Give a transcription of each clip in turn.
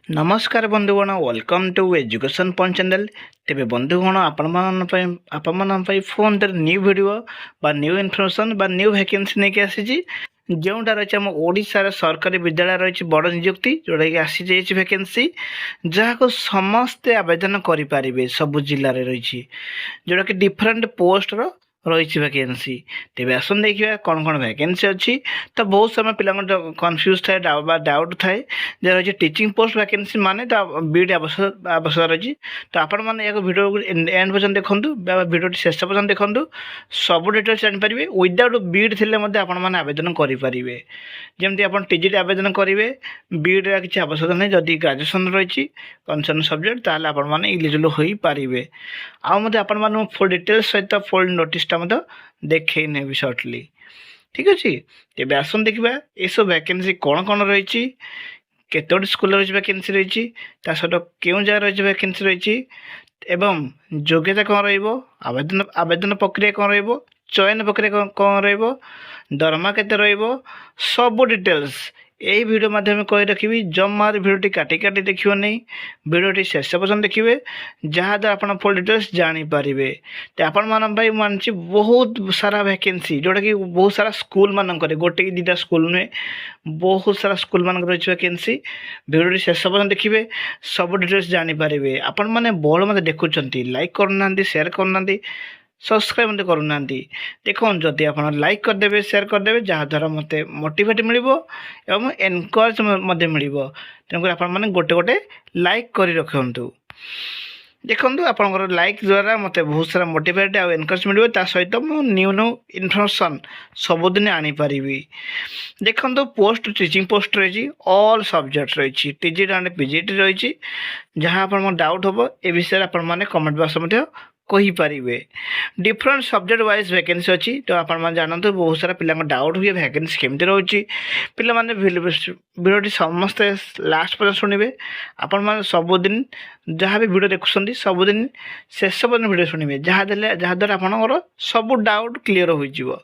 नमस्कार बंधुगण welcome to education point channel. तेरे बंधुगण आपण फोन न्यू वीडियो बा न्यू इनफॉरमेशन बा न्यू वैकेंसी नहीं आसी जोटा रही आम ओडार सरकारी विद्यालय रही बड़ नियुक्ति जोटा कि आसी जाइए वैकेंसी जहाँ को समस्ते आवेदन करें सबु जिले में रही जोटा कि डिफरेंट पोस्ट रही वैकेंसी। तेज आसन देखिए कौन कौन वैकेंसी अच्छी। तो बहुत समय पिला कन्फ्यूज थाए डाउट थाए जे रही टीचिंग पोस्ट वैकेंसी माने तो बीड आवश्यक रही। तो आपण मैंने एक वीडियो एंड पर्यटन देखूँ वीडियो शेष पर्यटन देखूँ सब डिटेल्स जानीपारे विदाउट बीड थे मैंने आवेदन करेंगे। जमती आप टीजीटी आवेदन करेंगे बीड किसी आवश्यकता नहीं जदि ग्रेजुएशन रही कनसर्न सब्जेक्ट ताल आपण इलिजिबल हो पारे। आपण फुल डिटेल्स सहित फुल नोटिसटा देखे नेबी सर्टली ठीक अच्छे। तेज आसन देखा ये सब वैकेंसी कौन कौन रही केतोटी स्कूल रही वैकेंसी रही सहित क्यों जगह रही वैकेंसी रही एवं योग्यता कौन रवेदन आवेदन प्रक्रिया कौन रयन प्रक्रिया कौन दरमा के सब डिटेल्स यही वीडियो माध्यम कही रखी जमार भिडियोटी काटी काटी देखिए नहीं भिडियोटी शेष पर्यटन देखिए जहाँद्वारा आप फुल डिटेल्स जानीपारे। तो आपण मानी बहुत सारा वैकेंसी जोटा कि बहुत सारा स्कूल मानक गोटे कि दुटा स्कूल नुहे बहुत सारा स्कूल मानक रही वैकेंसी भिडियोटी शेष पर्यटन देखिए सब डिटेल्स जानीपारे। आपण मैंने बहुत मत देखुं लाइक करना शेयर करना सब्सक्राइब मत करूना देखो जदि आप लाइक करदे शेयर करदे जहाँद्वारा मत मोटिवेट मिल एवं एनकरेज मिल तेणुक आप गोटे गोटे लाइक कर रखु। देखो आप लाइक द्वारा मत बहुत सारा मोटिवेट आ एनकरेज मिल सहित मु न्यू न्यू इनफर्मेशन सबुदिन आनीपारि। देखो पोस्ट टीचिंग पोस्ट रही ऑल सब्जेक्ट रही टीजीटी एंड पीजीटी रही जहाँ आप डाउट हम ए विषय आप कमेंट बॉक्स में कहींपारे। डिफरेंट सब्जेक्ट वाइज वैकेंसी अच्छी तो आप जानते बहुत सारा पिला डाउट हुए वैकेंसी केमती रोचे पे भिडियोटी समस्ते लास्ट पर्यटन शुणे आपण सबुदिन जहाँ भी वीडियो देखुं सबुदिन शेष पर्यटन वीडियो शुणे जहाँद्वारा आपंकर सब डाउट क्लीयर हो।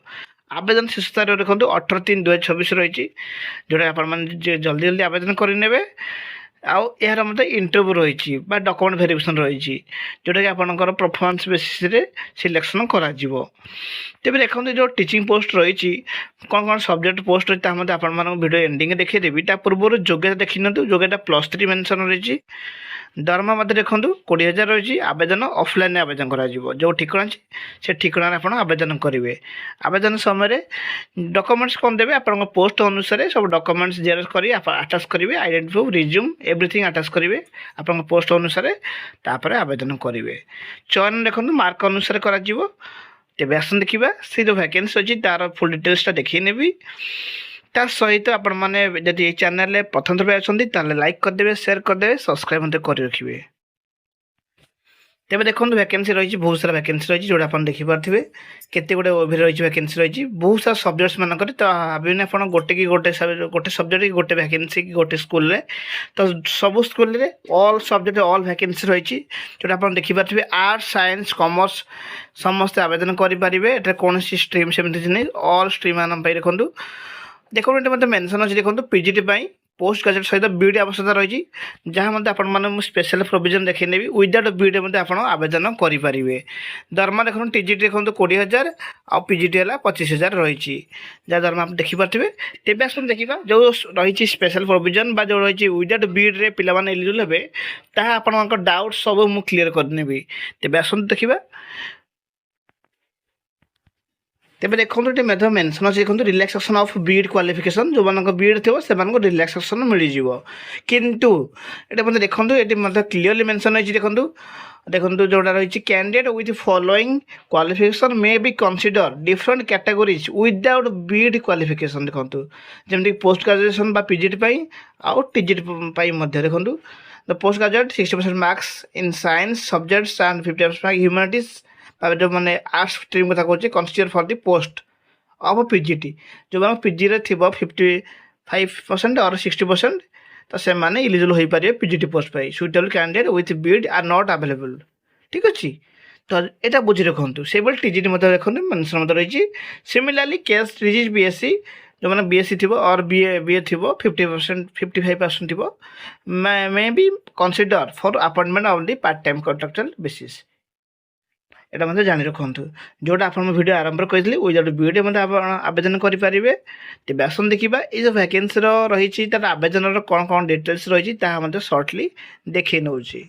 आवेदन शेष तारीख देखो 18/3/2026 रही जोटा आप जल्दी जल्दी आवेदन करेंगे आउ यार मत इंटरव्यू रही डॉक्यूमेंट वेरिफिकेशन रही जोटा कि आपंकर परफॉर्मेंस बेसिस रे सिलेक्शन करा जीवो। तेज देखो जो टीचिंग पोस्ट रही कौन कौन सब्जेक्ट पोस्ट रही मत आप वीडियो एंडिंग देखीदेवी पूर्व योग्यता देखी नि योग्यता +3 मेंशन रही दरमा मत देखो 20,000 रही आवेदन ऑफलाइन आवेदन करा जो ठिकाना से ठिकाना आप आवेदन करेंगे। आवेदन समय डॉक्यूमेंट्स कौन देवे आप पोस्ट अनुसार सब डॉक्यूमेंट्स जेरक्स कर अटैच करेंगे identity proof resume everything attach करेंगे आप पोस्ट अनुसार तापर आवेदन करेंगे। चयन देखो मार्क अनुसार करा तेज आसन देखा से जो वैकेंसी अच्छी तार फुल डिटेल्सटा देखी नेबी ता सहित आपण मैंने जब ये चैनल प्रथम थर अच्छा लाइक करदे शेयर करदे सब्सक्राइब मत कर रखिए। तेज देखो वैकेंसी रही बहुत सारा वैकेंसी रही जोटा आप देखिपे केते गोटे ओभर रही वैकेंसी रही बहुत सारा सब्जेक्ट्स मानक तो भाविने आप गोटे कि गोटे सब्जेक्ट कि गोटे वैकेंसी कि गोटे स्कूल रे तो सब स्कूल रे ऑल सब्जेक्ट ऑल वैकेंसी रही जोटा आप देखिपे आर्ट्स साइंस कॉमर्स समस्त आवेदन करेंगे कौन स्ट्रीम सेमती नहीं ऑल स्ट्रीम मान देखो देखो मतलब मेंशन अच्छी देखो पीजीटी पोस्ट ग्रेजुएट सहित बीडी आवश्यकता रही जहाँ मत आप स्पेशल प्रोविजन देखने विदाउट बीडी आप आवेदन करेंगे। दरमा देखो टीजीटी देखो 20,000 आ पीजीटी है 25,000 रही जहाँ दरमा आप देखिपे। तेज आस देखा जो रही स्पेशल प्रोविजन जो रही विदाउट बीड्रे पे एलिजिबल हे आप डाउट सब मुझे क्लीयर करनेबी। तेज आस देखा तेज देखो ये मेथड मेंशन अच्छे देखो रिलैक्सेशन ऑफ बीड क्वालिफिकेशन जो मान बीड थी से रिलैक्सेशन मिल जाव किंतु ये मतलब देखो ये मतलब क्लीयरली मेंशन अच्छी देखो देखो जोटा रही candidate with following qualification may be consider different categories without Beed qualification देखो जमीक पोस्ट ग्रेजुएशन पीजीटी आउ टीजीटी देखो the post graduate 60% marks in science subjects and 50% humanities जो मैंने आर्ट्स स्ट्रीम कथा कहूँ consider for the post of PGT जो मैंने PG रे थी 55% और 60% तो से मैंने इलिजिबल हो पारे पीजीटी पोस्ट पाई suitable candidate with BEd are not available ठीक अच्छे। तो यहाँ बुझी रखु से टीजीटी देखते मेंशन रही सिमिलरली केस टीजी बीएससी जो बीएससी थी और बीए थी 50% 55% थी may be consider for appointment of the part time contractual basis এটা মধ্যে জানি রাখন্তু যেটা আপনার ভিডিও আরম্ভ করেছিলি উইদাউট বিইডি মধ্যে আবেদন করিপারে তেবে আসুন দেখিবা এই যে ভ্যাকেন্সির রয়েছে তার আবেদনের কোণ কোণ ডিটেলস রয়েছে তাহা মধ্যে সর্টলি দেখে নেଉଛି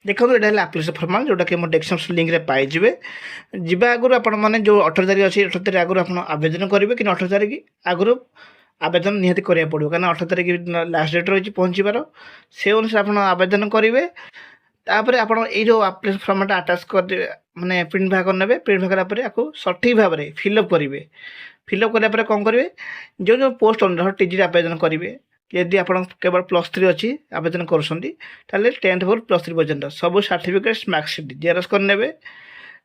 দেখুন এটা হল আপ্লিকেসন ফর্মাল যেটাকি আমার ডেসক্রিপশন লিঙ্করে পাইଯିବେ যা আগুর আপনার মানে যে 18 তারিখ আছে 18 তারিখ আগুর আপনার আবেদন করবে কিন্তু 18 তারিখ আগুর আবেদন নিহতি করা পড়ব কারণ 18 তারিখ লাস্ট ডেট রয়েছে পৌঁছবার সে অনুসারে আপনার আবেদন করবে तापर आप आप्लिकेसन फर्मटा आटाच कर माने प्रिंट भाग ने प्रिंट भाग आपको सठिक भाव में फिलअप करेंगे फिलअप करापर कौन करेंगे जो जो पोस्ट अनुसार टीजी आवेदन करेंगे यदि आप केवल +3 अच्छी आवेदन कर 10th फोर +3 पर्यटन सब सर्टिफिकेट मार्कसीट जेरक्स करने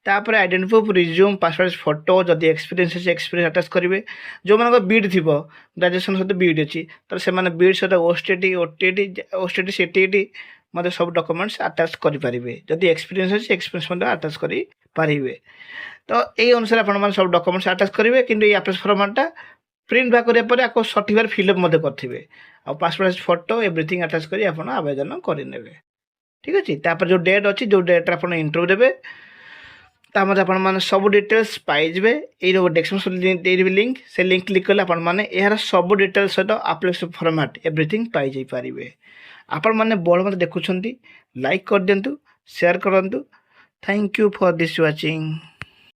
तापर identity proof resume passport photo जदि एक्सपीरियंस एक्सपीरियंस अटाच करेंगे जो मान बीड थी ग्रेजुएशन सहित बीड अच्छी तो से बीड सहित ओटीटी ओटीटी सीटीटी मतलब सब डॉक्यूमेंट्स अटाच करेंगे जदि एक्सपीरियंस अच्छी एक्सपीरियंस अटाच करेंगे तो यही अनुसार आप सब डॉक्यूमेंट्स अटाच करेंगे कि एप्लिकेशन फॉर्मटा प्रिंट बैक करापर आपको सठिक भाव फिलअप करेंगे आ पासपोर्ट फोटो एवरीथिंग अटाच कर आवेदन करेंगे ठीक अच्छे तापर जो डेट अच्छी जो डेट आप इंटरव्यू देवे तामते आप सब डिटेल्स पाइबे ये डेस्क्रिप्शन लिंक से लिंक क्लिक कले आप यार सब डिटेल्स सहित आप्लिकेसन फॉर्मेट एवरीथिंग पाई पारे आपण मैंने बड़ मत देखुं लाइक कर दिंतु शेयर करूँ thank you for this watching.